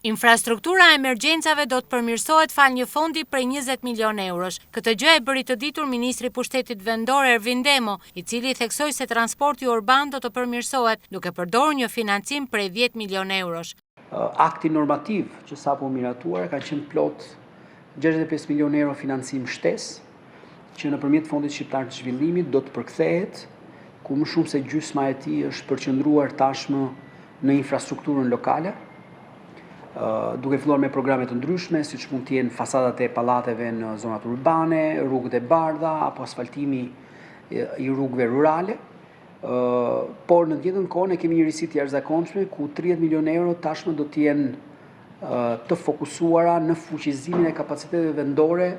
Infrastruktura e emergjencave do të përmirësohet fal një fondi prej 20 milion eurosh. Këtë gjë e bëri të ditur Ministri i Pushtetit Vendor Ervin Demo, i cili theksoi se transporti urban do të përmirësohet duke përdorur një financim prej 10 milion eurosh. Akti normativ që sapo miratuar ka qenë plot 65 milion euro financim shtesë, që nëpërmjet Fondit Shqiptar të Zhvillimit do të përkthehet, ku më shumë se gjysma e tij është përqendruar tashmë në infrastrukturën lokale, duke filluar me programe të ndryshme, siç mund të jenë fasadat e pallateve në zonat urbane, rrugët e bardha apo asfaltimi i rrugëve rurale. Por në të njëjtën kohë ne kemi një risi të jashtëzakonshme ku 30 milion euro tashmë do të jenë të fokusuara në fuqizimin e kapaciteteve vendore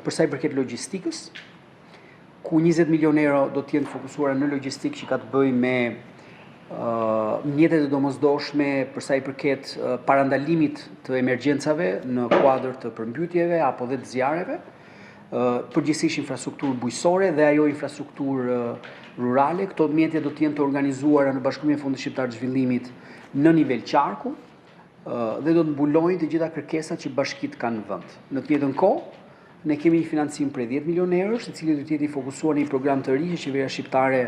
për sa i përket logjistikës, ku 20 milion euro do të jenë fokusuara në logjistikë që ka të bëjë me mjetet e domosdoshme për sa i përket parandalimit të emergjencave në kuadër të përmbytjeve apo dhe të zjarreve, përgjithsisht infrastrukturë bujqësore dhe ajo infrastrukturë rurale. Këto mjete do të jenë të organizuara në bashkëpunim me Fondin Shqiptar të Zhvillimit në nivel qarku dhe do të mbulojnë të gjitha kërkesat që bashkitë kanë në vend. Në të njëjtën kohë, ne kemi një financim prej 10 milion eurosh, i cili do të jetë i fokusuar në një program të ri që qeveria shqiptare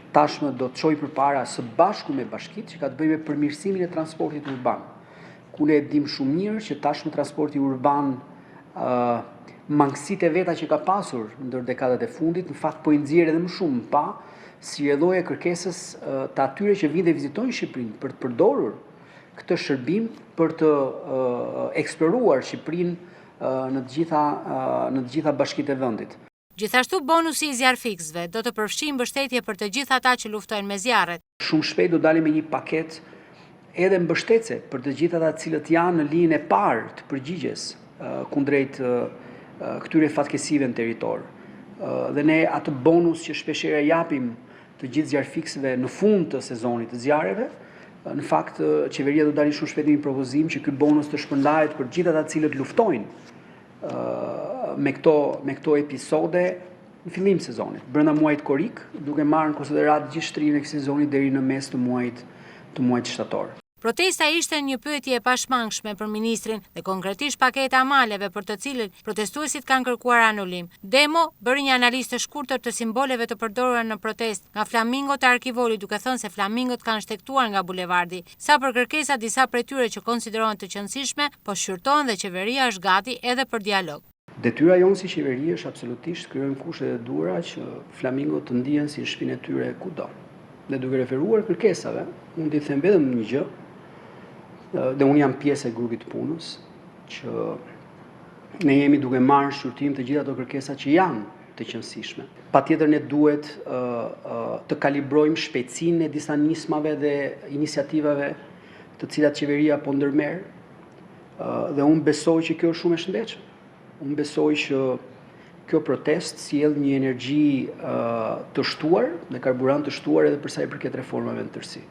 tashmë do të çojë përpara së bashku me bashkitë, që ka të bëjë me përmirësimin e transportit urban. Ku ne e dimë shumë mirë që tashmë transporti urban mangësitë e veta që ka pasur ndër dekadat e fundit, në fakt po i nxjerr edhe më shumë pa si lloj e kërkesës të atyre që vinë dhe vizitojnë Shqipërinë për të përdorur këtë shërbim për të eksploruar Shqipërinë në të gjitha bashkitë e vendit. Gjithashtu bonusi i zjarrfiksëve do të përfshijë mbështetje për të gjithë ata që luftojnë me zjarret. Shumë shpejt do dalim me një paketë edhe mbështetëse për të gjithë ata cilët janë në linjën e parë të përgjigjes kundrejt këtyre fatkesive në territor. Dhe ne atë bonus që shpeshherë japim të gjithë zjarrfiksëve në fund të sezonit të zjarreve, në fakt qeveria do dalë shumë shpejt me një propozim që ky bonus të shpërndahet për gjithë ata cilët luftojnë me këto episode në fillim sezonit, brenda muajit korrik, duke marrë në konsiderat gjithë shtrimin e këtij sezoni deri në mes të muajit shtator. Protesta ishte një pyetje e pashmangshme për ministrin dhe konkretisht paketa maleve për të cilën protestuesit kanë kërkuar anulim. Demo bëri një analizë të shkurtër të simboleve të përdorura në protestë, nga flamingo të Arkivoli, duke thënë se flamingot kanë shtektuar nga bulevardi. Sa për kërkesat, disa prej tyre që konsiderohen të qëndësishme, po shqyrtohen dhe qeveria është gati edhe për dialog. Detyra jonë si qeveri është absolutisht krijojmë kushtet e duhura që flamingot të ndihen si në shtëpinë e tyre kudo. Dhe duke referuar kërkesave, unë t'i them vetëm një gjë, dhe unë jam pjesë e grupit punës, që ne jemi duke marrë shqyrtim të gjitha ato kërkesa që janë të qëndësishme. Patjetër ne duhet të kalibrojmë shpejtësinë e disa nismave dhe iniciativave të cilat qeveria po ndërmerr, dhe unë besoj që kjo është shumë e shëndetshme. Unë besoj që kjo protestë sjell një energji të shtuar dhe karburant të shtuar edhe për sa i përket reformave në tërësi.